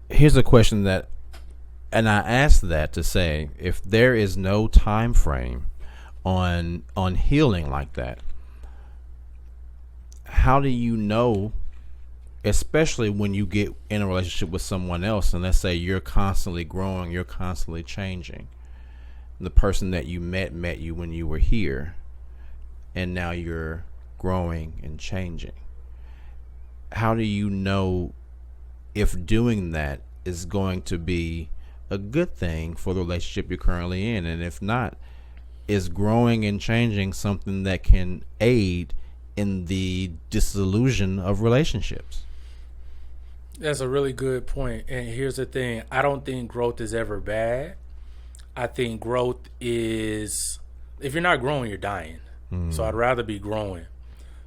here's a question that, and I asked that to say, if there is no time frame on healing like that, how do you know, especially when you get in a relationship with someone else, and let's say you're constantly growing, you're constantly changing. The person that you met you when you were here, and now you're growing and changing. How do you know if doing that is going to be a good thing for the relationship you're currently in? And if not, is growing and changing something that can aid in the dissolution of relationships? That's a really good point. And here's the thing. I don't think growth is ever bad. I think growth is, if you're not growing, you're dying. So I'd rather be growing.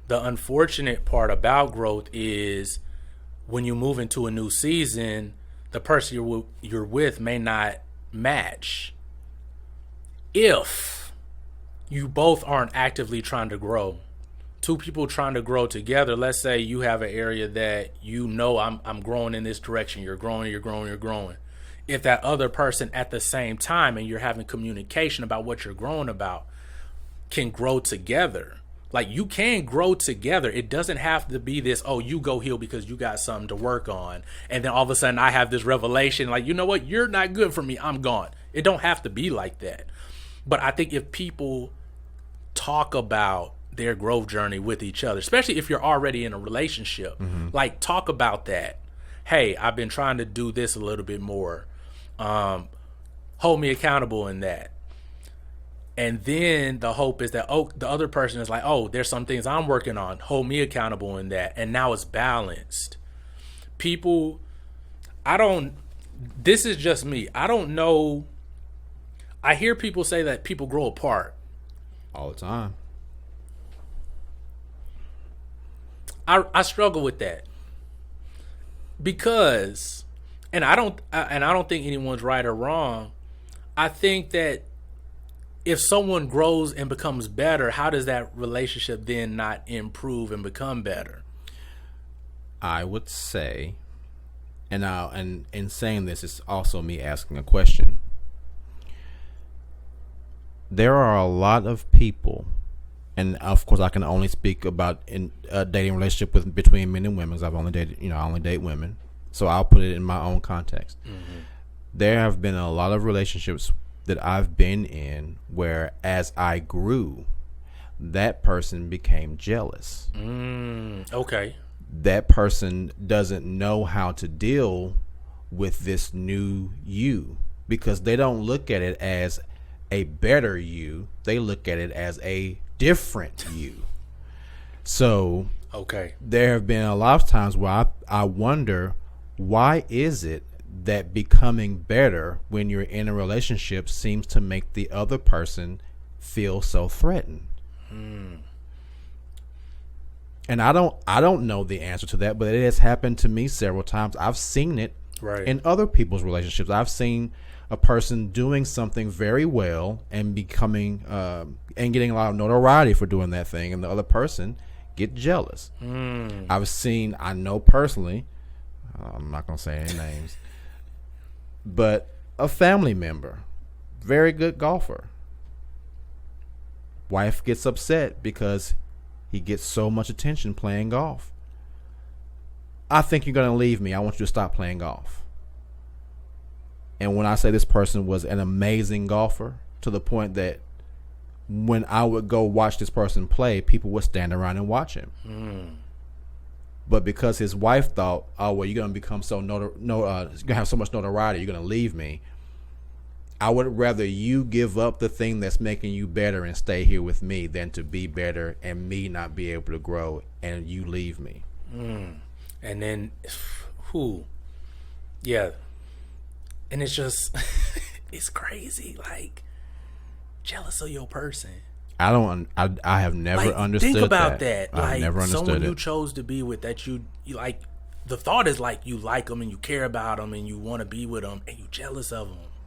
The unfortunate part about growth is when you move into a new season, the person you're with may not match. If you both aren't actively trying to grow. Two people trying to grow together, let's say you have an area that I'm growing in this direction, you're growing. If that other person at the same time, and you're having communication about what you're growing about, can grow together. Like, you can grow together. It doesn't have to be this, oh, you go heal because you got something to work on. And then all of a sudden I have this revelation, like, you know what? You're not good for me. I'm gone. It don't have to be like that. But I think if people talk about their growth journey with each other, especially if you're already in a relationship, like, talk about that. Hey, I've been trying to do this a little bit more. Hold me accountable in that. And then the hope is that, the other person is like, there's some things I'm working on. Hold me accountable in that. And now it's balanced. This is just me. I don't know. I hear people say that people grow apart. All the time. I struggle with that. Because, and I don't think anyone's right or wrong. I think that if someone grows and becomes better, how does that relationship then not improve and become better? I would say, and in saying this, it's also me asking a question. There are a lot of people, and of course I can only speak about in a dating relationship between men and women, because I've only dated, I only date women, so I'll put it in my own context. There have been a lot of relationships that I've been in where, as I grew, that person became jealous. Okay. That person doesn't know how to deal with this new you, because they don't look at it as a better you. They look at it as a different you. So okay, there have been a lot of times where I wonder, why is it that becoming better when you're in a relationship seems to make the other person feel so threatened? And I don't know the answer to that, but it has happened to me several times. I've seen it in other people's relationships. I've seen a person doing something very well and becoming and getting a lot of notoriety for doing that thing, and the other person get jealous. I know personally, I'm not going to say any names, but a family member, very good golfer. Wife gets upset because he gets so much attention playing golf. I think you're going to leave me. I want you to stop playing golf. And when I say this person was an amazing golfer, to the point that when I would go watch this person play, people would stand around and watch him. But because his wife thought, oh, well, you're going to become you're going to have so much notoriety, you're going to leave me. I would rather you give up the thing that's making you better and stay here with me than to be better and me not be able to grow and you leave me. And then, yeah. And it's just, it's crazy. Like, jealous of your person. I have never understood that. Think about that. I've never understood someone it. you chose to be with, that you like, the thought is like you like them and you care about them and you want to be with them and you jealous of them.